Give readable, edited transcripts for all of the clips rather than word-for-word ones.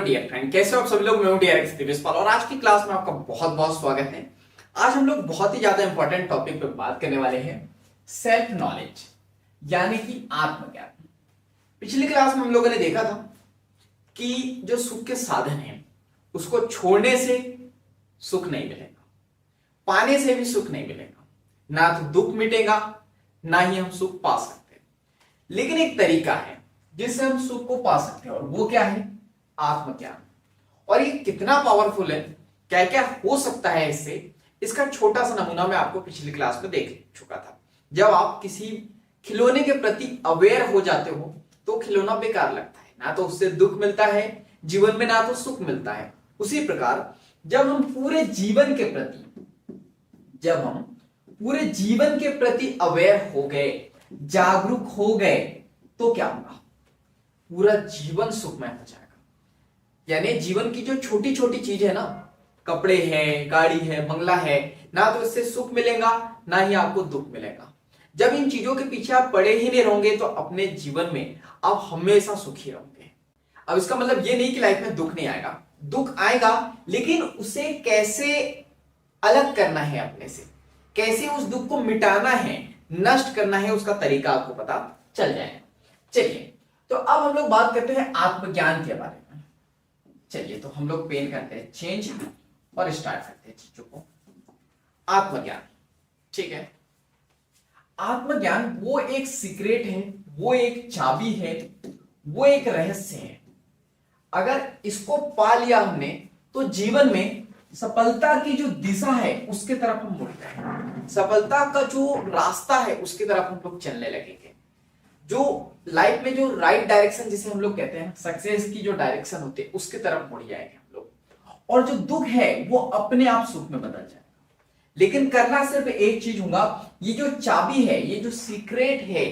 Dear friend, कैसे हो आप सभी लोग। मैं हूं डीआरएक्स दिवेशपाल और आज की क्लास में आपका बहुत बहुत स्वागत है। आज हम लोग बहुत ही ज्यादा इंपॉर्टेंट टॉपिक पे बात करने वाले हैं, सेल्फ नॉलेज यानी कि आत्मज्ञान। पिछली क्लास में हम लोगों ने देखा था कि जो सुख के साधन हैं उसको छोड़ने से सुख नहीं मिलेगा, पाने से भी सुख नहीं मिलेगा, ना तो दुख मिटेगा ना ही हम सुख पा सकते हैं। लेकिन एक तरीका है जिससे हम सुख को पा सकते हैं और वो क्या है? आत्मज्ञान। और ये कितना पावरफुल है, क्या क्या हो सकता है इससे, इसका छोटा सा नमूना मैं आपको पिछली क्लास में देख चुका था। जब आप किसी खिलौने के प्रति अवेयर हो जाते हो तो खिलौना बेकार लगता है, ना तो उससे दुख मिलता है जीवन में, ना तो सुख मिलता है। उसी प्रकार जब हम पूरे जीवन के प्रति अवेयर हो गए, जागरूक हो गए, तो क्या होगा? पूरा जीवन सुखमय हो जाएगा। यानी जीवन की जो छोटी छोटी चीज है ना, कपड़े हैं, गाड़ी है, बंगला है, ना तो इससे सुख मिलेगा ना ही आपको दुख मिलेगा। जब इन चीजों के पीछे आप पड़े ही नहीं रहोगे तो अपने जीवन में आप हमेशा सुखी रहोगे। अब इसका मतलब ये नहीं कि लाइफ में दुख नहीं आएगा, दुख आएगा, लेकिन उसे कैसे अलग करना है अपने से, कैसे उस दुख को मिटाना है, नष्ट करना है, उसका तरीका आपको पता चल जाएगा। चलिए, तो अब हम लोग बात करते हैं आत्मज्ञान के बारे में। चलिए, तो हम लोग पेन करते हैं चेंज और स्टार्ट करते हैं चीजों को। आत्मज्ञान, ठीक है। आत्मज्ञान वो एक सीक्रेट है, वो एक चाबी है, वो एक रहस्य है। अगर इसको पा लिया हमने तो जीवन में सफलता की जो दिशा है उसके तरफ हम मुड़ जाएंगे, सफलता का जो रास्ता है उसकी तरफ हम लोग चलने लगेंगे। जो लाइफ में जो राइट डायरेक्शन जिसे हम लोग कहते हैं, सक्सेस की जो डायरेक्शन होती है उसकी तरफ मुड़ जाएंगे हम लोग, और जो दुख है वो अपने आप सुख में बदल जाएगा। लेकिन करना सिर्फ एक चीज होगा, ये जो चाबी है, ये जो सीक्रेट है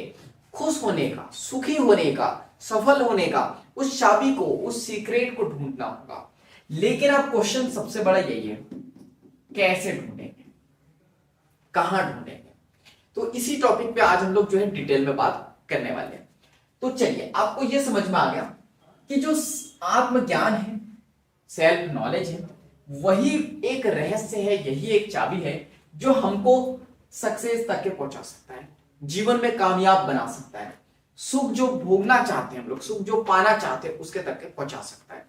खुश होने का, सुखी होने का, सफल होने का, उस चाबी को, उस सीक्रेट को ढूंढना होगा। लेकिन अब क्वेश्चन सबसे बड़ा यही है, कैसे ढूंढेंगे, कहां ढूंढेंगे? तो इसी टॉपिक पे आज हम लोग जो है डिटेल में बात करने वाले हैं। तो चलिए, आपको यह समझ में आ गया कि जो आत्मज्ञान है, सेल्फ नॉलेज है, वही एक रहस्य है, यही एक चाबी है जो हमको सक्सेस तक के पहुंचा सकता है, जीवन में कामयाब बना सकता है, सुख जो भोगना चाहते हैं हम लोग, सुख जो पाना चाहते हैं उसके तक के पहुंचा सकता है।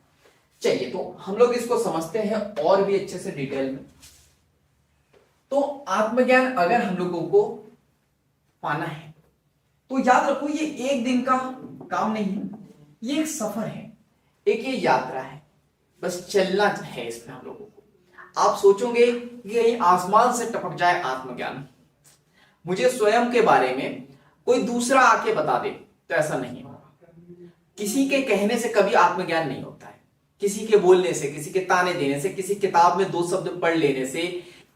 चलिए, तो हम लोग इसको समझते हैं और भी अच्छे से डिटेल में। तो आत्मज्ञान अगर हम लोगों को पाना है तो याद रखो, ये एक दिन का काम नहीं है, ये एक सफर है, एक ये यात्रा है, बस चलना है इसमें हम लोगों को। आप सोचोगे कि कहीं आसमान से टपक जाए आत्मज्ञान, मुझे स्वयं के बारे में कोई दूसरा आके बता दे, तो ऐसा नहीं होगा। किसी के कहने से कभी आत्मज्ञान नहीं होता है, किसी के बोलने से, किसी के ताने देने से, किसी किताब में दो शब्द पढ़ लेने से,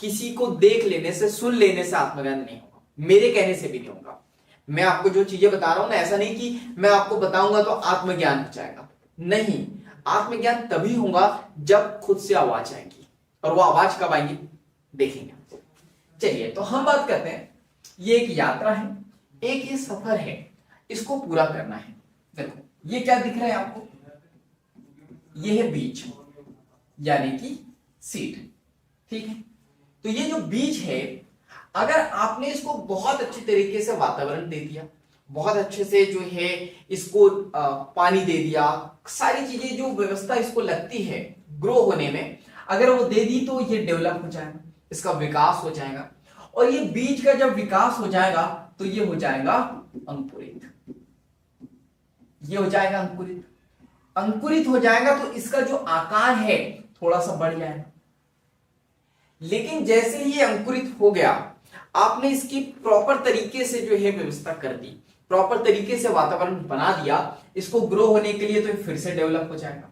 किसी को देख लेने से, सुन लेने से आत्मज्ञान नहीं होगा, मेरे कहने से भी नहीं होगा। मैं आपको जो चीजें बता रहा हूं ना, ऐसा नहीं कि मैं आपको बताऊंगा तो आत्मज्ञान हो जाएगा, नहीं। आत्मज्ञान तभी होगा जब खुद से आवाज आएगी, और वो आवाज कब आएगी देखेंगे। चलिए, तो हम बात करते हैं, ये एक यात्रा है, एक ये सफर है, इसको पूरा करना है। देखो, ये क्या दिख रहा है आपको? ये है बीज, यानी कि सीड, ठीक है। तो ये जो बीज है, अगर आपने इसको बहुत अच्छी तरीके से वातावरण दे दिया, बहुत अच्छे से जो है इसको पानी दे दिया, सारी चीजें जो व्यवस्था इसको लगती है ग्रो होने में, अगर वो दे दी तो ये डेवलप हो जाएगा, इसका विकास हो जाएगा। और ये बीज का जब विकास हो जाएगा तो ये हो जाएगा अंकुरित, ये हो जाएगा अंकुरित। अंकुरित हो जाएगा तो इसका जो आकार है थोड़ा सा बढ़ जाएगा। लेकिन जैसे ही अंकुरित हो गया, आपने इसकी प्रॉपर तरीके से जो है व्यवस्था कर दी, प्रॉपर तरीके से वातावरण बना दिया इसको ग्रो होने के लिए, तो फिर से डेवलप हो जाएगा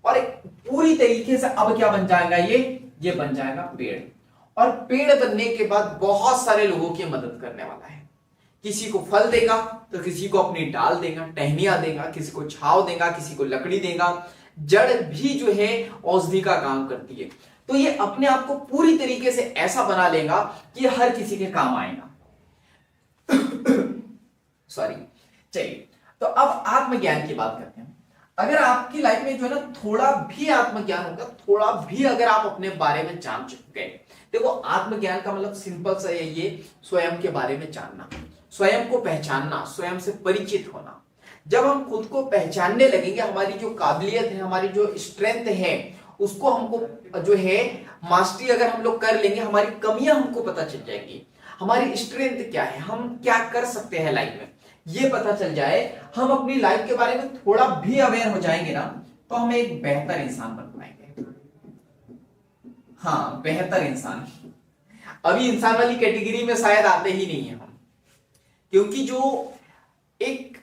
और एक पूरी तरीके से अब क्या बन जाएगा, ये बन जाएगा पेड़। और पेड़ बनने के बाद बहुत सारे लोगों की मदद करने वाला है। किसी को फल देगा तो किसी को अपनी डाल देगा, टहनियां देगा, किसी को छाव देगा, किसी को लकड़ी देगा, जड़ भी जो है औषधि का काम करती है। तो ये अपने आप को पूरी तरीके से ऐसा बना लेगा कि हर किसी के काम आएगा। सॉरी। चलिए, तो अब आत्मज्ञान की बात करते हैं। अगर आपकी लाइफ में जो है ना थोड़ा भी आत्मज्ञान होगा, थोड़ा भी अगर आप अपने बारे में जान चुके, देखो आत्मज्ञान का मतलब सिंपल सा है, ये स्वयं के बारे में जानना, स्वयं को पहचानना, स्वयं से परिचित होना। जब हम खुद को पहचानने लगेंगे, हमारी जो काबिलियत है, हमारी जो स्ट्रेंथ है, उसको हमको जो है मास्टरी अगर हम लोग कर लेंगे, हमारी कमियां हमको पता चल जाएंगी, हमारी स्ट्रेंथ क्या है, हम क्या कर सकते हैं लाइफ में, ये पता चल जाए, हम अपनी लाइफ के बारे में थोड़ा भी अवेयर हो जाएंगे ना, तो हम एक बेहतर इंसान बन पाएंगे। हाँ, बेहतर इंसान। अभी इंसान वाली कैटेगरी में शायद आते ही नहीं है हम, क्योंकि जो एक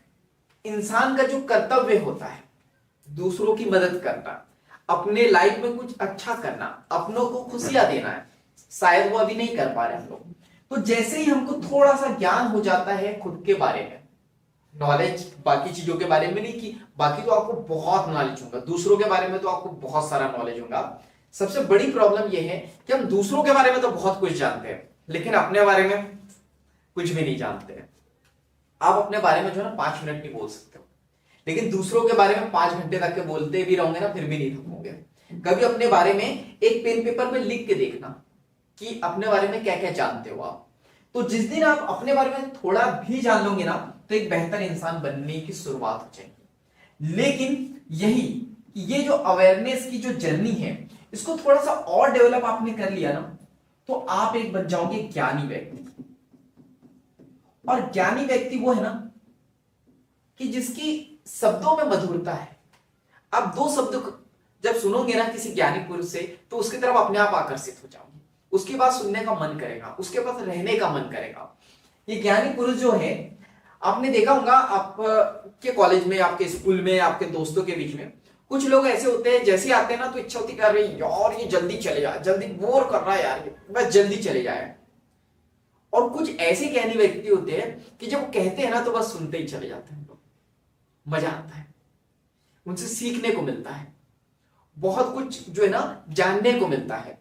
इंसान का जो कर्तव्य होता है, दूसरों की मदद करना, अपने लाइफ में कुछ अच्छा करना, अपनों को खुशियां देना है, शायद वो अभी नहीं कर पा रहे हम लोग। तो जैसे ही हमको थोड़ा सा ज्ञान हो जाता है खुद के बारे में, नॉलेज बाकी चीजों के बारे में नहीं, कि बाकी तो आपको बहुत नॉलेज होगा, दूसरों के बारे में तो आपको बहुत सारा नॉलेज होगा। सबसे बड़ी प्रॉब्लम यह है कि हम दूसरों के बारे में तो बहुत कुछ जानते हैं, लेकिन अपने बारे में कुछ भी नहीं जानते हैं। आप अपने बारे में जो है ना 5 मिनट नहीं बोल सकते हो, लेकिन दूसरों के बारे में 5 घंटे तक के बोलते भी रहोगे ना, फिर भी नहीं थकोगे। कभी अपने बारे में एक पेन पेपर में लिख के देखना कि अपने बारे में क्या क्या जानते हो आप। तो जिस दिन आप अपने बारे में थोड़ा भी जान लोगे ना, तो एक बेहतर इंसान बनने की शुरुआत हो जाएगी। लेकिन यही कि ये जो अवेयरनेस की जो जर्नी है, इसको थोड़ा सा और डेवलप आपने कर लिया ना, तो आप एक बन जाओगे ज्ञानी व्यक्ति। और ज्ञानी व्यक्ति वो है ना कि जिसकी शब्दों में मधुरता है। आप 2 शब्द जब सुनोगे ना किसी ज्ञानी पुरुष से, तो उसकी तरफ अपने आप आकर्षित हो जाओगे, उसकी बात सुनने का मन करेगा, उसके पास रहने का मन करेगा। ये ज्ञानी पुरुष जो है, आपने देखा होगा आपके कॉलेज में, आपके स्कूल में, आपके दोस्तों के बीच में कुछ लोग ऐसे होते हैं, जैसे आते हैं ना तो इच्छा होती कर रही यार ये जल्दी चले जाए, जल्दी बोर कर रहा है यार, बस जल्दी चले जाए। और कुछ ऐसे ज्ञानी व्यक्ति होते हैं कि जब कहते हैं ना तो बस सुनते ही चले जाते हैं लोग, मजा आता है, उनसे सीखने को मिलता है, बहुत कुछ जो है ना जानने को मिलता है।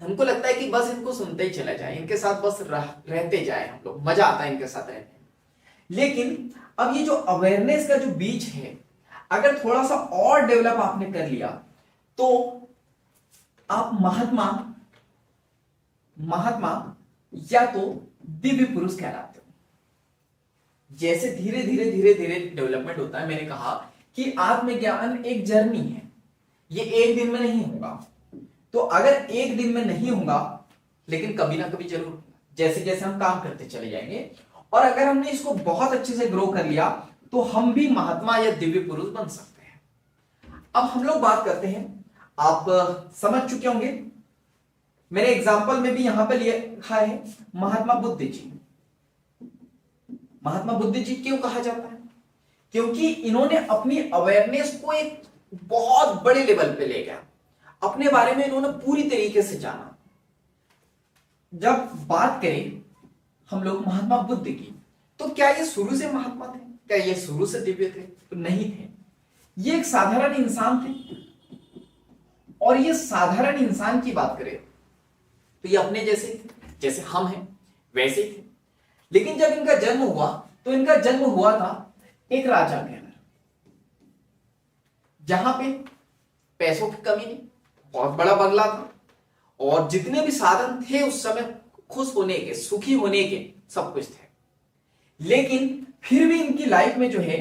हमको लगता है कि बस इनको सुनते ही चला जाए, इनके साथ बस रहते जाए हम लोग, मजा आता है इनके साथ रहने में। लेकिन अब ये जो अवेयरनेस का जो बीज है, अगर थोड़ा सा और डेवलप आपने कर लिया, तो आप महात्मा या तो दिव्य पुरुष कहलाते हो। जैसे धीरे धीरे धीरे धीरे डेवलपमेंट होता है, मैंने कहा कि आत्मज्ञान एक जर्नी है, ये एक दिन में नहीं होगा। तो अगर एक दिन में नहीं होगा, लेकिन कभी ना कभी जरूर होगा, जैसे जैसे हम काम करते चले जाएंगे। और अगर हमने इसको बहुत अच्छे से ग्रो कर लिया, तो हम भी महात्मा या दिव्य पुरुष बन सकते हैं। अब हम लोग बात करते हैं, आप समझ चुके होंगे, मेरे एग्जाम्पल में भी यहां पर लिखा है महात्मा बुद्ध जी। महात्मा बुद्ध जी क्यों कहा जाता है? क्योंकि इन्होंने अपनी अवेयरनेस को एक बहुत बड़े लेवल पे ले गया, अपने बारे में इन्होंने पूरी तरीके से जाना। जब बात करें हम लोग महात्मा बुद्ध की, तो क्या ये शुरू से महात्मा थे? क्या ये शुरू से दिव्य थे? तो नहीं थे, ये एक साधारण इंसान थे। और ये साधारण इंसान की बात करें तो ये अपने जैसे थे, जैसे हम हैं वैसे ही थे। लेकिन जब इनका जन्म हुआ, तो इनका जन्म हुआ था एक राजा के अंदर, जहां पे पैसों की कमी नहीं, बहुत बड़ा बंगला था, और जितने भी साधन थे उस समय खुश होने के, सुखी होने के, सब कुछ थे। लेकिन फिर भी इनकी लाइफ में जो है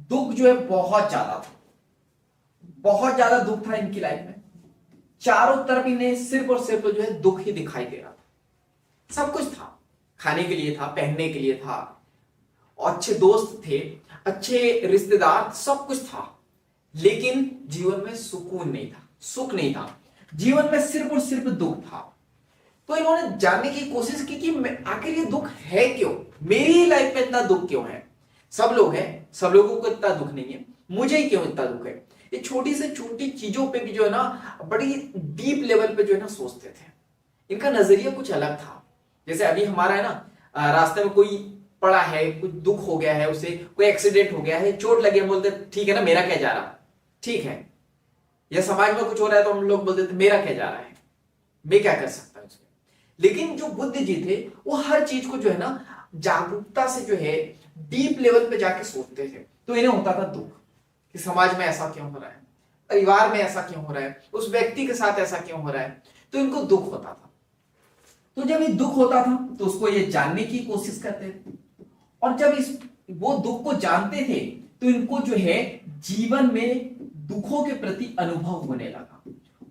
दुख जो है बहुत ज्यादा था, बहुत ज्यादा दुख था इनकी लाइफ में। चारों तरफ इन्हें सिर्फ और सिर्फ जो है दुख ही दिखाई दे रहा था। सब कुछ था, खाने के लिए था, पहनने के लिए था, अच्छे दोस्त थे, अच्छे रिश्तेदार, सब कुछ था, लेकिन जीवन में सुकून नहीं था, सुख नहीं था, जीवन में सिर्फ और सिर्फ दुख था। तो इन्होंने जानने की कोशिश की कि आखिर ये दुख है क्यों, मेरी लाइफ में इतना दुख क्यों है? सब लोग हैं, सब लोगों को इतना दुख नहीं है, मुझे ही क्यों इतना दुख है? ये छोटी से छोटी चीजों पे भी जो है ना बड़ी डीप लेवल पे जो है ना सोचते थे। इनका नजरिया कुछ अलग था। जैसे अभी हमारा है ना, रास्ते में कोई पड़ा है, कुछ दुख हो गया है, उसे कोई एक्सीडेंट हो गया है, चोट लगी है, बोलते ठीक है ना, मेरा क्या जा रहा, ठीक है। या समाज में कुछ हो रहा है तो हम लोग बोलते थे मेरा क्या जा रहा है, मैं क्या कर सकता हूं उसमें। लेकिन जो बुद्ध जी थे, वो हर चीज को जो है ना जागरूकता से जो है डीप लेवल पे जाके सोचते थे। तो इन्हें होता था दुख, कि समाज में ऐसा क्यों हो रहा है, परिवार में ऐसा क्यों हो रहा है, उस व्यक्ति के साथ ऐसा क्यों हो रहा है, तो इनको दुख होता था। तो जब ये दुख होता था तो उसको ये जानने की कोशिश करते थे, और जब वो दुख को जानते थे तो इनको जो है जीवन में दुखों के प्रति अनुभव होने लगा,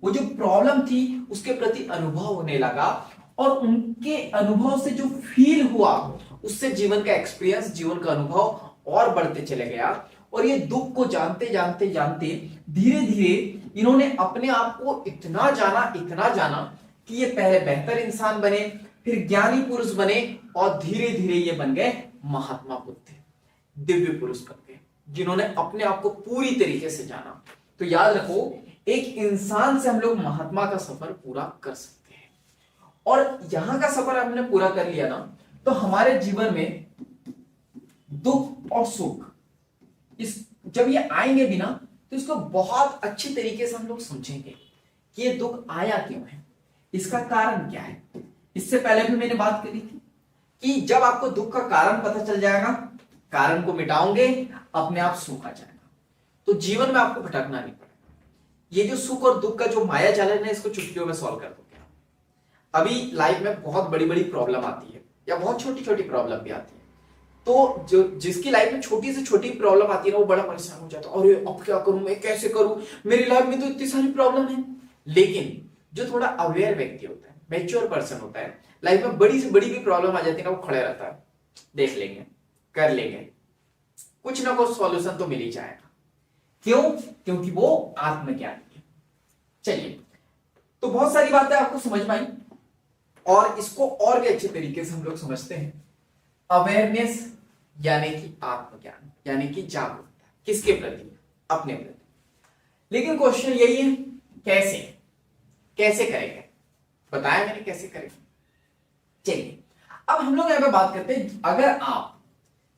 वो जो प्रॉब्लम थी उसके प्रति अनुभव होने लगा, और उनके अनुभव से जो फील हुआ उससे जीवन का एक्सपीरियंस, जीवन का अनुभव और बढ़ते चले गया। और ये दुख को जानते जानते जानते धीरे धीरे इन्होंने अपने आप को इतना जाना कि ये पहले बेहतर इंसान बने, फिर ज्ञानी पुरुष बने, और धीरे धीरे ये बन गए महात्मा बुद्ध, दिव्य पुरुष बन गए, जिन्होंने अपने आप को पूरी तरीके से जाना। तो याद रखो, एक इंसान से हम लोग महात्मा का सफर पूरा कर सकते हैं, और यहां का सफर हमने पूरा कर लिया ना, तो हमारे जीवन में दुख और सुख जब ये आएंगे भी ना, तो इसको बहुत अच्छी तरीके से हम लोग समझेंगे कि ये दुख आया क्यों है, इसका कारण क्या है। इससे पहले भी मैंने बात करी थी कि जब आपको दुख का कारण पता चल जाएगा, कारण को मिटाओगे, अपने आप सुख आ जाएगा, तो जीवन में आपको भटकना नहीं पड़ेगा। ये जो सुख और दुख का जो माया जाल है ना, इसको चुटकियों में सॉल्व कर दोगे। अभी लाइफ में बहुत बड़ी बड़ी प्रॉब्लम आती है, या बहुत छोटी छोटी प्रॉब्लम भी आती है, तो जो जिसकी लाइफ में छोटी से छोटी प्रॉब्लम आती है ना, वो बड़ा परेशान हो जाता है, अरे अब क्या करूं, मैं कैसे करूं, मेरी लाइफ में तो इतनी सारी प्रॉब्लम है। लेकिन जो थोड़ा अवेयर व्यक्ति होता है, मैच्योर पर्सन होता है, लाइफ में बड़ी से बड़ी भी प्रॉब्लम आ जाती है ना, वो खड़े रहता है, देख लेंगे, कर लेंगे, कुछ ना कुछ सॉल्यूशन तो मिल ही जाएगा। क्यों? क्योंकि वो आत्मज्ञानी है। चलिए, तो बहुत सारी बातें आपको समझ में आई, और इसको और भी अच्छे तरीके से हम लोग समझते हैं। अवेयरनेस यानी कि आत्मज्ञान, यानी कि जागरूकता, किसके प्रति? अपने प्रति। लेकिन क्वेश्चन यही है, कैसे कैसे करेंगे? बताया मैंने कैसे करेंगे। चलिए, अब हम लोग यहां पे बात करते हैं, अगर आप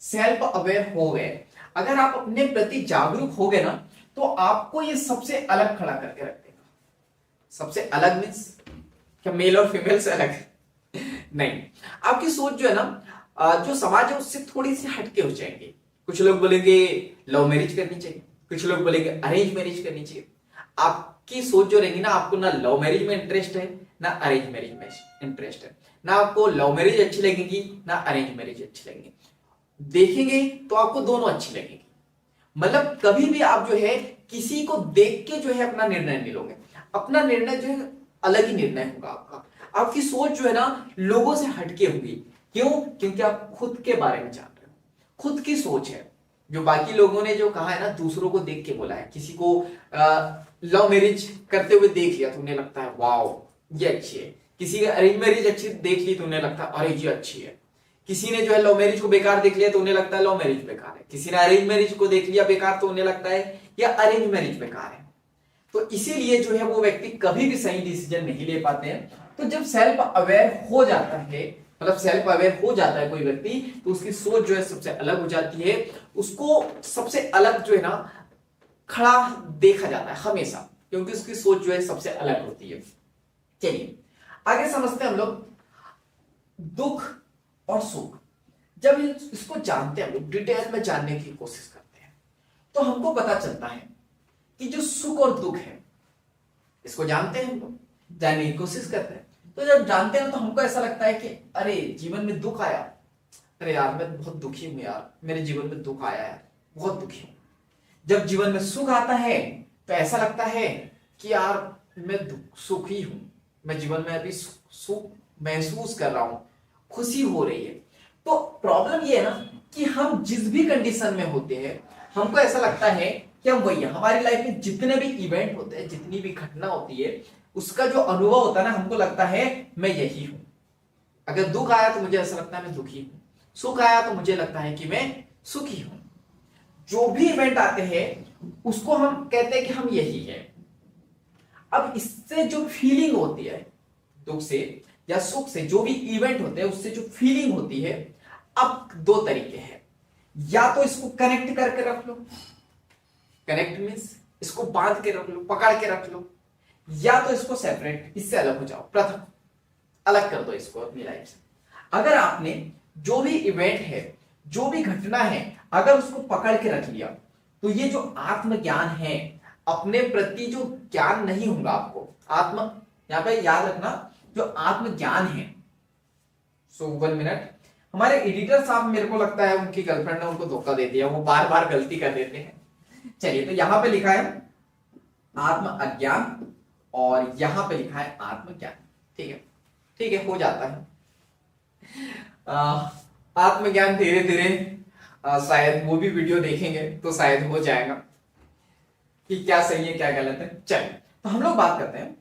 सेल्फ अवेयर हो गए, अगर आप अपने प्रति जागरूक हो गए ना, तो आपको ये सबसे अलग खड़ा करके रख देगा। सबसे अलग मीन्स क्या मेल और फीमेल से अलग? नहीं, आपकी सोच जो है ना, जो समाज है उससे थोड़ी सी हटके हो जाएंगे। कुछ लोग बोलेंगे लव मैरिज करनी चाहिए, कुछ लोग बोलेंगे अरेंज मैरिज करनी चाहिए। आपकी सोच जो रहेगी ना, आपको ना लव मैरिज में इंटरेस्ट है, ना अरेंज मैरिज में इंटरेस्ट है, ना आपको लव मैरिज अच्छी लगेगी, ना अरेंज मैरिज अच्छी लगेगी। देखेंगे तो आपको दोनों अच्छी लगेगी। मतलब कभी भी आप जो है किसी को देख के जो है अपना निर्णय नहीं लोगे, अपना निर्णय जो है अलग ही निर्णय होगा आपका। आपकी सोच जो है ना लोगों से हटके होगी। क्यों? क्योंकि आप खुद के बारे में जान रहे हो, खुद की सोच है। जो बाकी लोगों ने जो कहा है ना, दूसरों को देख के बोला है। किसी को लव मैरिज करते हुए देख लिया तो उन्हें लगता है वाओ ये अच्छी है, किसी का अरेंज मैरिज अच्छी देख ली तो उन्हें लगता है अरे ये अच्छी है, किसी ने जो है लव मैरिज को बेकार देख लिया तो उन्हें लगता है लव मैरिज बेकार है, किसी ने अरेंज मैरिज को देख लिया बेकार तो उन्हें लगता है या अरेंज मैरिज बेकार है। तो इसीलिए जो है वो व्यक्ति कभी भी सही डिसीजन नहीं ले पाते हैं। तो जब सेल्फ अवेयर हो जाता है, मतलब सेल्फ अवेयर हो जाता है कोई व्यक्ति, तो उसकी सोच जो है सबसे अलग हो जाती है। उसको सबसे अलग जो है ना खड़ा देखा जाता है हमेशा, क्योंकि उसकी सोच जो है सबसे अलग होती है। चलिए आगे समझते हैं हम लोग दुख और सुख। जब इसको जानते हैं, डिटेल में जानने की कोशिश करते हैं, तो हमको पता चलता है कि जो सुख और दुख है इसको जानते हैं, हम लोग जानने की कोशिश करते हैं। तो जब जानते हैं तो हमको ऐसा लगता है कि अरे जीवन में दुख आया, अरे यार मैं बहुत दुखी हूं यार, मेरे जीवन में दुख आया है, बहुत दुखी हूं। जब जीवन में सुख आता है तो ऐसा लगता है कि यार मैं सुखी हूं, मैं जीवन में अभी सुख महसूस कर रहा हूं, खुशी हो रही है। तो प्रॉब्लम ये है ना कि हम जिस भी कंडीशन में होते हैं हमको ऐसा लगता है कि हम वही है। हमारी लाइफ में जितने भी इवेंट होते हैं, जितनी भी घटना होती है, उसका जो अनुभव होता है ना, हमको लगता है मैं यही हूं। अगर दुख आया तो मुझे ऐसा लगता है मैं दुखी हूं, सुख आया तो मुझे लगता है कि मैं सुखी हूं। जो भी इवेंट आते हैं उसको हम कहते हैं कि हम यही है। अब इससे जो फीलिंग होती है दुख से या सुख से, जो भी इवेंट होते हैं उससे जो फीलिंग होती है, अब दो तरीके हैं। या तो इसको कनेक्ट करके रख लो, कनेक्ट मींस इसको बांध के रख लो, पकड़ के रख लो, या तो इसको सेपरेट, इससे अलग हो जाओ, पृथक अलग कर दो इसको अपनी लाइफ से। अगर आपने जो भी इवेंट है, जो भी घटना है, अगर उसको पकड़ के रख लिया तो ये जो आत्मज्ञान है, अपने प्रति जो ज्ञान नहीं होगा आपको, आत्म, यहां पे याद रखना, जो आत्मज्ञान है। सो 1 मिनट, हमारे एडिटर साहब, मेरे को लगता है उनकी गर्लफ्रेंड ने उनको धोखा दे दिया, वो बार बार गलती कर देते हैं। चलिए, तो यहां पे लिखा है आत्म अज्ञान और यहां पे लिखा है आत्मज्ञान। ठीक है, ठीक है, हो जाता है। आत्मज्ञान धीरे धीरे शायद वो भी वीडियो देखेंगे तो शायद हो जाएगा कि क्या सही है क्या गलत है। चलिए, तो हम लोग बात करते हैं।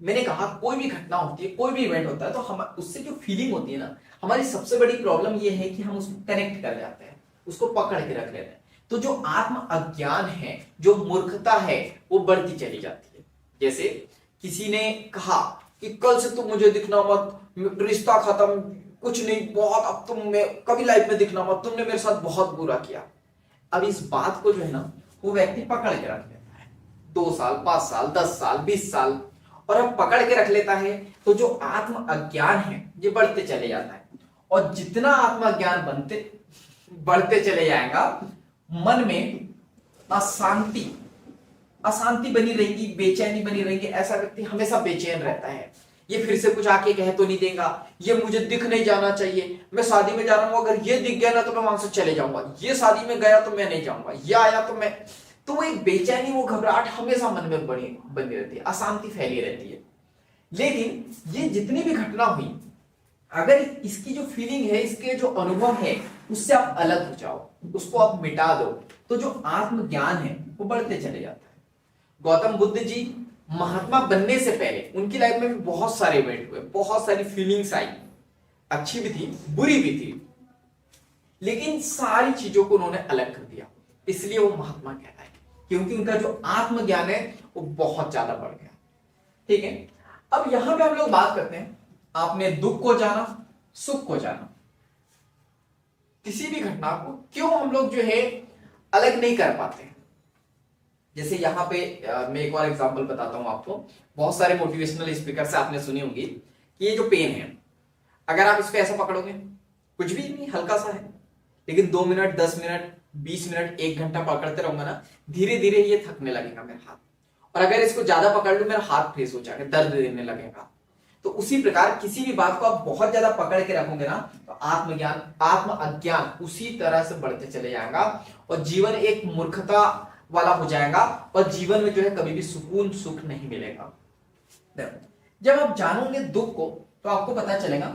मैंने कहा कोई भी घटना होती है, कोई भी इवेंट होता है, तो हम उससे जो फीलिंग होती है ना, हमारी सबसे बड़ी प्रॉब्लम ये है कि हम उसको कनेक्ट कर जाते हैं, उसको पकड़ के रख लेते हैं। तो जो आत्म अज्ञान है, जो मूर्खता है, वो बढ़ती चली जाती है। जैसे किसी ने कहा कि कल से तुम मुझे दिखना मत, रिश्ता खत्म, कुछ नहीं, बहुत, अब तुम मैं कभी लाइफ में दिखना मत, तुमने मेरे साथ बहुत बुरा किया। अब इस बात को जो है ना, वो व्यक्ति पकड़ के रख लेता है 2 साल, 5 साल, 10 साल, 20 साल, और अब पकड़ के रख लेता है। तो जो आत्म अज्ञान है ये बढ़ते चले जाता है, और जितना आत्म अज्ञान बढ़ते चले जाएगा, मन में अशांति अशांति बनी रहेगी, बेचैनी बनी रहेगी। ऐसा व्यक्ति हमेशा बेचैन रहता है, ये फिर से कुछ आके कह तो नहीं देगा, ये मुझे दिख नहीं जाना चाहिए, मैं शादी में जा रहा हूं, अगर ये दिख गया ना तो मैं वहां से चले जाऊंगा, ये शादी में गया तो मैं नहीं जाऊंगा, ये आया तो मैं, तो वो एक बेचैनी, वो घबराहट हमेशा मन में बनी रहती है, अशांति फैली रहती है। लेकिन ये जितनी भी घटना हुई, अगर इसकी जो फीलिंग है, इसके जो अनुभव है, उससे आप अलग हो जाओ, उसको आप मिटा दो, तो जो आत्मज्ञान है वो बढ़ते चले जाता है। गौतम बुद्ध जी महात्मा बनने से पहले उनकी लाइफ में भी बहुत सारे इवेंट हुए, बहुत सारी फीलिंग्स आई, अच्छी भी थी, बुरी भी थी, लेकिन सारी चीजों को उन्होंने अलग कर दिया, इसलिए वो महात्मा कहलाए, क्योंकि उनका जो आत्मज्ञान है वो बहुत ज्यादा बढ़ गया। ठीक है, अब यहां पे हम लोग बात करते हैं, आपने दुख को जाना, सुख को जाना, किसी भी घटना को क्यों हम लोग जो है अलग नहीं कर पाते हैं। जैसे यहाँ पे मैं एक और एग्जांपल बताता हूं आपको। बहुत सारे मोटिवेशनल स्पीकर से आपने सुनी होंगी कि ये जो पेन है, अगर आप इसको ऐसा पकड़ोगे, कुछ भी नहीं, हल्का सा है, लेकिन 2 मिनट, 10 मिनट, 20 मिनट, 1 घंटा पकड़ते रहूंगा ना, धीरे धीरे ये थकने लगेगा मेरा हाथ, और अगर इसको ज्यादा पकड़ लूं, मेरा हाथ फ्रेश हो जाएगा, दर्द देने लगेगा। तो उसी प्रकार किसी भी बात को आप बहुत ज्यादा पकड़ के रखोगे ना, तो आत्मज्ञान, आत्म अज्ञान उसी तरह से बढ़ते चले जाएगा, और जीवन एक मूर्खता वाला हो जाएगा, और जीवन में जो है कभी भी सुकून, सुख नहीं मिलेगा। जब आप जानोगे दुख को, तो आपको पता चलेगा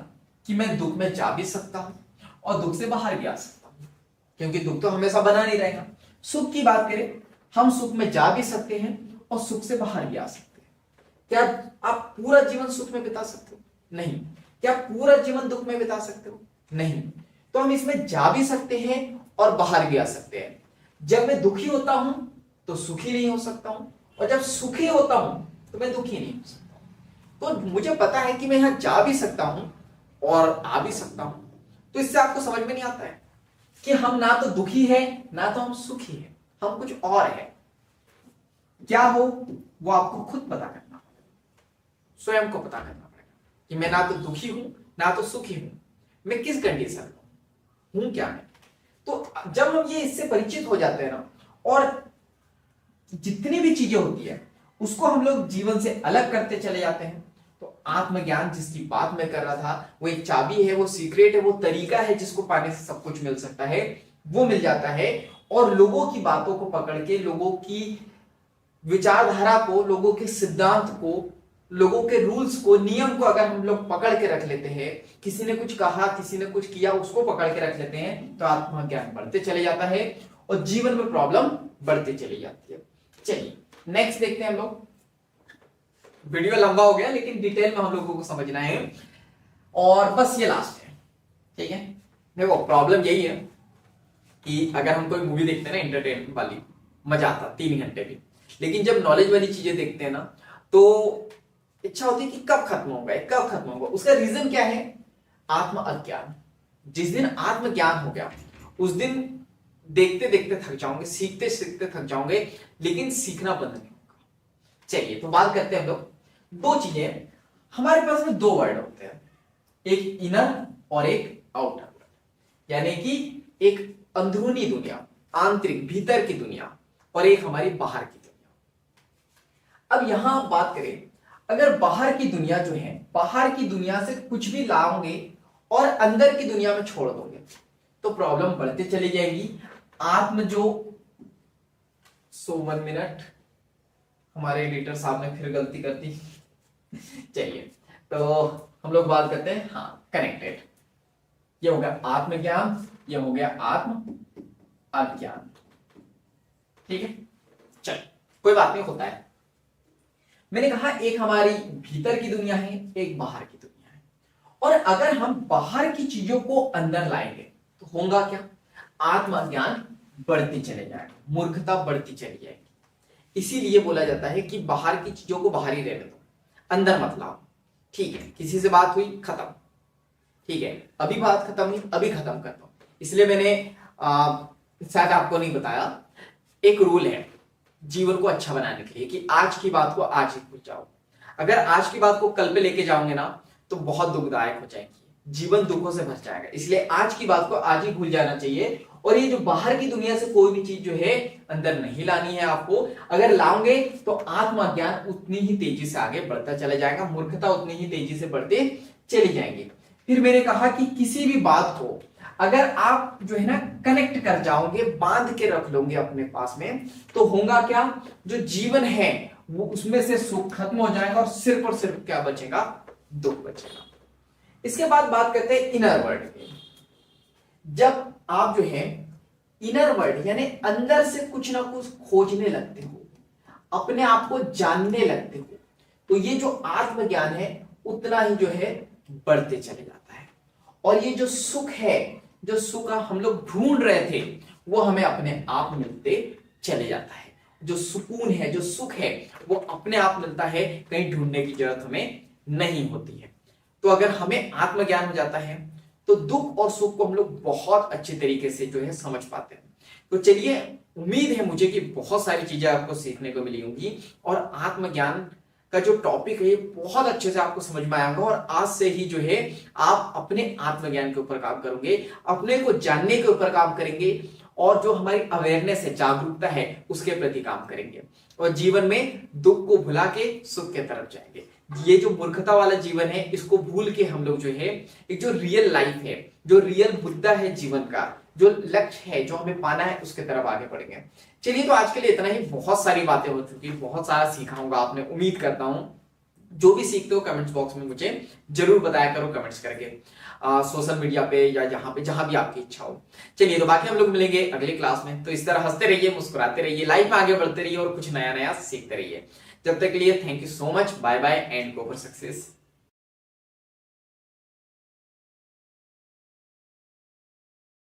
कि मैं दुख में जा भी सकता हूं और दुख से बाहर भी आ सकता हूं, क्योंकि दुख तो हमेशा बना नहीं रहेगा। सुख की बात करें, हम सुख में जा भी सकते हैं और सुख से बाहर भी आ सकते हैं। क्या आप पूरा जीवन सुख में बिता सकते हो? नहीं। क्या पूरा जीवन दुख में बिता सकते हो? नहीं। तो हम इसमें जा भी सकते हैं और बाहर भी आ सकते हैं। जब मैं दुखी होता हूं तो सुखी नहीं हो सकता हूं, और जब सुखी होता हूं तो मैं दुखी नहीं हो सकता हूं। तो मुझे पता है कि मैं यहां जा भी सकता हूं और आ भी सकता हूं। तो इससे आपको समझ में नहीं आता है कि हम ना तो दुखी है, ना तो हम सुखी है, हम कुछ और है। क्या हो वो आपको खुद पता करना पड़ेगा, स्वयं को पता करना पड़ेगा कि मैं ना तो दुखी हूं ना तो सुखी हूं, मैं किस कंडीशन में हूं, क्या है। तो जब हम ये इससे परिचित हो जाते हैं ना, और जितनी भी चीजें होती है उसको हम लोग जीवन से अलग करते चले जाते हैं, तो आत्मज्ञान जिसकी बात मैं कर रहा था, वो एक चाबी है, वो सीक्रेट है, वो तरीका है जिसको पाने से सब कुछ मिल सकता है, वो मिल जाता है। और लोगों की बातों को पकड़ के, लोगों की विचारधारा को, लोगों के सिद्धांत को, लोगों के रूल्स को, नियम को अगर हम लोग पकड़ के रख लेते हैं, किसी ने कुछ कहा, किसी ने कुछ किया, उसको पकड़ के रख लेते हैं, तो आत्मज्ञान बढ़ते चले जाता है और जीवन में प्रॉब्लम बढ़ते चली जाती है। चलिए नेक्स्ट देखते हैं हम लोग। वीडियो लंबा हो गया, लेकिन डिटेल में हम लोगों को समझना है, और बस ये लास्ट है। ठीक है, देखो प्रॉब्लम यही है कि अगर हम कोई मूवी देखते हैं ना एंटरटेनमेंट वाली, मजा आता 3 घंटे भी, लेकिन जब नॉलेज वाली चीजें देखते हैं ना, तो इच्छा होती है कि कब खत्म होगा, कब खत्म होगा। उसका रीजन क्या है? आत्म अज्ञान। जिस दिन आत्मज्ञान हो गया, उस दिन देखते देखते थक जाओगे, सीखते सीखते थक जाओगे, लेकिन सीखना बंद नहीं होगा। चलिए तो बात करते हैं हम लोग। 2 चीजें हमारे पास में, 2 वर्ड होते हैं, एक इनर और एक आउटर वर्ल्ड, यानी कि एक अंदरूनी दुनिया आंतरिक भीतर की दुनिया और एक हमारी बाहर की दुनिया। अब यहां आप बात करें, अगर बाहर की दुनिया जो है, बाहर की दुनिया से कुछ भी लाओगे और अंदर की दुनिया में छोड़ दोगे तो प्रॉब्लम बढ़ती चली जाएगी। आत्म जो 1 मिनट, हमारे एडिटर साहब ने फिर गलती कर दी। चलिए, तो हम लोग बात करते हैं, हाँ, कनेक्टेड। ये हो गया आत्मज्ञान, ये हो गया आत्म अज्ञान। ठीक है, चल कोई बात नहीं, होता है। मैंने कहा एक हमारी भीतर की दुनिया है, एक बाहर की दुनिया है, और अगर हम बाहर की चीजों को अंदर लाएंगे तो होगा क्या? आत्मज्ञान बढ़ती चले जाएगा, मूर्खता बढ़ती चली जाएगी। इसीलिए बोला जाता है कि बाहर की चीजों को बाहर ही रहने दो, अंदर मत लाओ। ठीक है, किसी से बात हुई, खत्म। ठीक है, अभी बात खत्म हुई, अभी खत्म कर दो। इसलिए मैंने शायद आपको नहीं बताया, एक रूल है जीवन को अच्छा बनाने के लिए कि आज की बात को आज ही भूल जाओ। अगर आज की बात को कल पे लेके जाओगे ना तो बहुत दुखदायक हो जाएगी, जीवन दुखों से भर जाएगा। इसलिए आज की बात को आज ही भूल जाना चाहिए। और ये जो बाहर की दुनिया से कोई भी चीज जो है अंदर नहीं लानी है आपको। अगर लाओगे तो आत्मज्ञान उतनी ही तेजी से आगे बढ़ता चला जाएगा, मूर्खता उतनी ही तेजी से बढ़ते चली जाएंगी। फिर मैंने कहा कि किसी भी बात को अगर आप जो है ना कनेक्ट कर जाओगे, बांध के रख लोगे अपने पास में, तो होगा क्या? जो जीवन है वो उसमें से सुख खत्म हो जाएगा और सिर्फ और सिर्फ क्या बचेगा? दुख बचेगा। इसके बाद बात करते हैं इनर वर्ल्ड की। जब आप जो है इनर वर्ल्ड यानी अंदर से कुछ ना कुछ खोजने लगते हो, अपने आप को जानने लगते हो, तो ये जो आत्मज्ञान है उतना ही जो है बढ़ते चले जाता है। और ये जो सुख है, जो सुख हम लोग ढूंढ रहे थे, वो हमें अपने आप मिलते चले जाता है। जो सुकून है, जो सुख है, वो अपने आप मिलता है, कहीं ढूंढने की जरूरत हमें नहीं होती है। तो अगर हमें आत्मज्ञान हो जाता है तो दुख और सुख को हम लोग बहुत अच्छे तरीके से जो है समझ पाते हैं। तो चलिए, उम्मीद है मुझे कि बहुत सारी चीजें आपको सीखने को मिली होंगी और आत्मज्ञान का जो टॉपिक है ये बहुत अच्छे से आपको समझ में आएगा। और आज से ही जो है आप अपने आत्मज्ञान के ऊपर काम करोगे, अपने को जानने के ऊपर काम करेंगे और जो हमारी अवेयरनेस है, जागरूकता है, उसके प्रति काम करेंगे और जीवन में दुख को भुला के सुख के तरफ जाएंगे। ये जो मूर्खता वाला जीवन है इसको भूल के हम लोग जो है एक जो रियल लाइफ है, जो रियल मुद्दा है जीवन का, जो लक्ष्य है, जो हमें पाना है, उसके तरफ आगे बढ़ेंगे। चलिए, तो आज के लिए इतना ही। बहुत सारी बातें हो चुकी, बहुत सारा सीखा होगा आपने, उम्मीद करता हूं। जो भी सीखते हो कमेंट्स बॉक्स में मुझे जरूर बताया करो कमेंट्स करके, सोशल मीडिया पे या जहां भी आपकी इच्छा हो। चलिए, तो बाकी हम लोग मिलेंगे अगली क्लास में। तो इस तरह हंसते रहिए, मुस्कुराते रहिए, लाइफ में आगे बढ़ते रहिए और कुछ नया नया सीखते रहिए। जब तक के लिए thank you so much, bye bye and go for success.